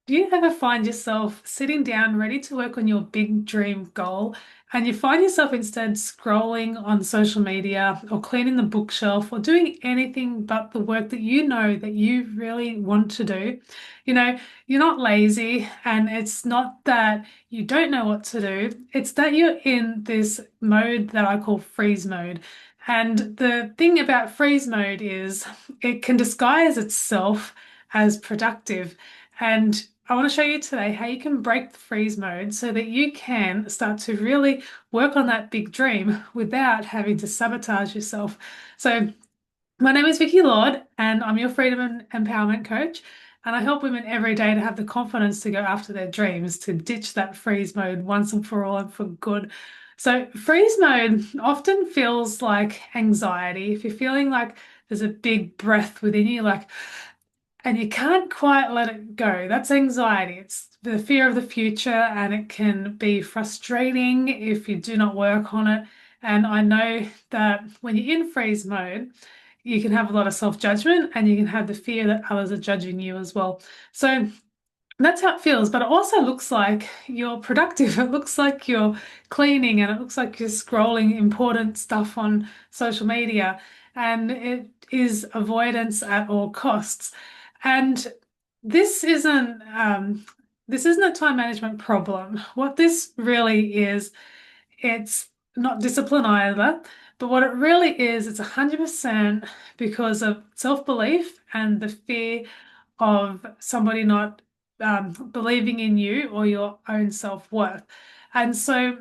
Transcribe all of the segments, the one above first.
Do you ever find yourself sitting down ready to work on your big dream goal and you find yourself instead scrolling on social media or cleaning the bookshelf or doing anything but the work that you know that you really want to do? You know, you're not lazy and it's not that you don't know what to do. It's that you're in this mode that I call freeze mode. And the thing about freeze mode is it can disguise itself as productive. And I want to show you today how you can break the freeze mode so that you can start to really work on that big dream without having to sabotage yourself. So, my name is Vicky Lord, and I'm your freedom and empowerment coach. And I help women every day to have the confidence to go after their dreams, to ditch that freeze mode once and for all and for good. So, freeze mode often feels like anxiety. If you're feeling like there's a big breath within you, like, and you can't quite let it go. That's anxiety. It's the fear of the future, and it can be frustrating if you do not work on it. And I know that when you're in freeze mode, you can have a lot of self-judgment and you can have the fear that others are judging you as well. So that's how it feels, but it also looks like you're productive. It looks like you're cleaning and it looks like you're scrolling important stuff on social media, and it is avoidance at all costs. And this isn't this isn't a time management problem. What this really is, it's not discipline either, but what it really is, it's 100% because of self-belief and the fear of somebody not believing in you or your own self-worth. And so,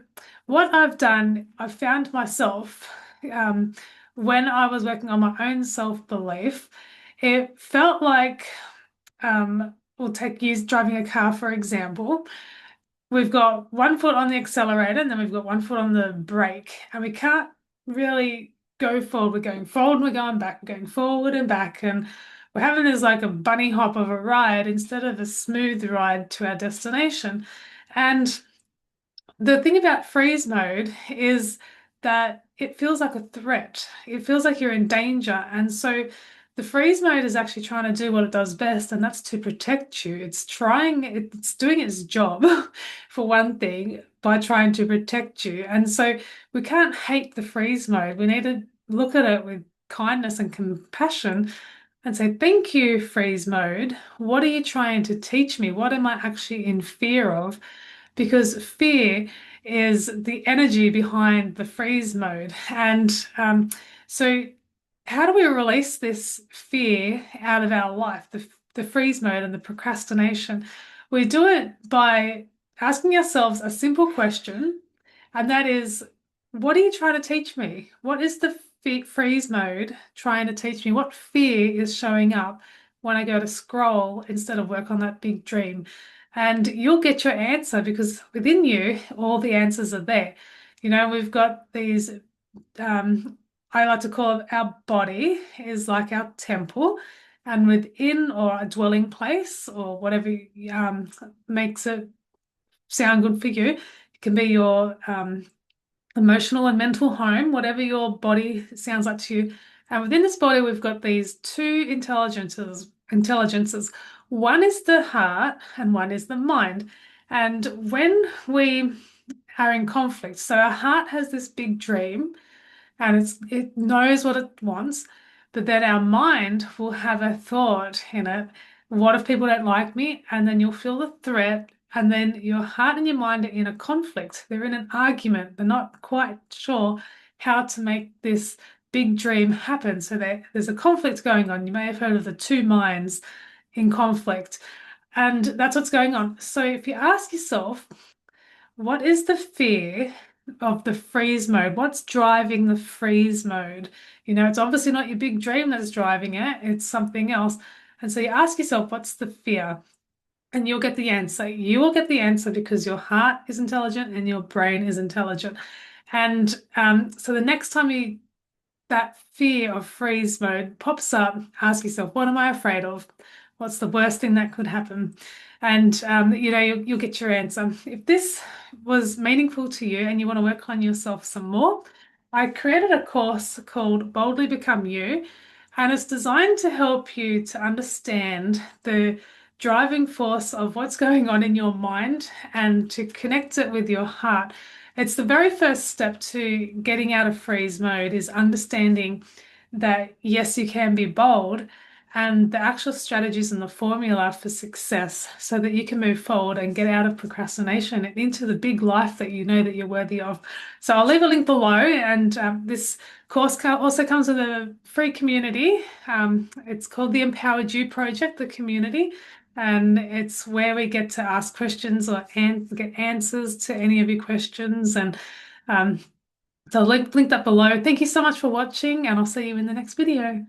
what I've done, I've found myself um, when I was working on my own self-belief, it felt like we'll take use driving a car, for example. We've got one foot on the accelerator and then we've got one foot on the brake, and we can't really go forward. We're going forward and we're going back, we're going forward and back, and we're having this like a bunny hop of a ride instead of a smooth ride to our destination. And the thing about freeze mode is that it feels like a threat. It feels like you're in danger. And so the freeze mode is actually trying to do what it does best, and that's to protect you. It's doing its job, for one thing, by trying to protect you. And so we can't hate the freeze mode. We need to look at it with kindness and compassion and say, thank you, freeze mode. What are you trying to teach me? What am I actually in fear of? Because fear is the energy behind the freeze mode. And so, how do we release this fear out of our life, the freeze mode and the procrastination? We do it by asking ourselves a simple question, and that is, what are you trying to teach me? What is the freeze mode trying to teach me? What fear is showing up when I go to scroll instead of work on that big dream? And you'll get your answer because within you, all the answers are there. We've got these, I like to call it our body is like our temple, and within or a dwelling place or whatever makes it sound good for you, it can be your emotional and mental home, whatever your body sounds like to you. And within this body, we've got these two intelligences. One is the heart and one is the mind. And when we are in conflict, so our heart has this big dream and it knows what it wants, but then our mind will have a thought in it. What if people don't like me? And then you'll feel the threat, and then your heart and your mind are in a conflict. They're in an argument. They're not quite sure how to make this big dream happen. So there's a conflict going on. You may have heard of the two minds in conflict, and that's what's going on. So if you ask yourself, what is the fear of the freeze mode? What's driving the freeze mode? It's obviously not your big dream that's driving it, it's something else. And so you ask yourself, what's the fear? And you'll get the answer. You will get the answer because your heart is intelligent and your brain is intelligent. And so the next time that fear of freeze mode pops up, ask yourself, what am I afraid of? What's the worst thing that could happen? And you'll get your answer. If this was meaningful to you and you want to work on yourself some more, I created a course called Boldly Become You, and it's designed to help you to understand driving force of what's going on in your mind and to connect it with your heart. It's the very first step to getting out of freeze mode is understanding that yes, you can be bold and the actual strategies and the formula for success so that you can move forward and get out of procrastination and into the big life that you know that you're worthy of. So I'll leave a link below, and this course also comes with a free community. It's called the Empowered You Project, the community, and it's where we get to ask questions or get answers to any of your questions. And um, so link that below. Thank you so much for watching, and I'll see you in the next video.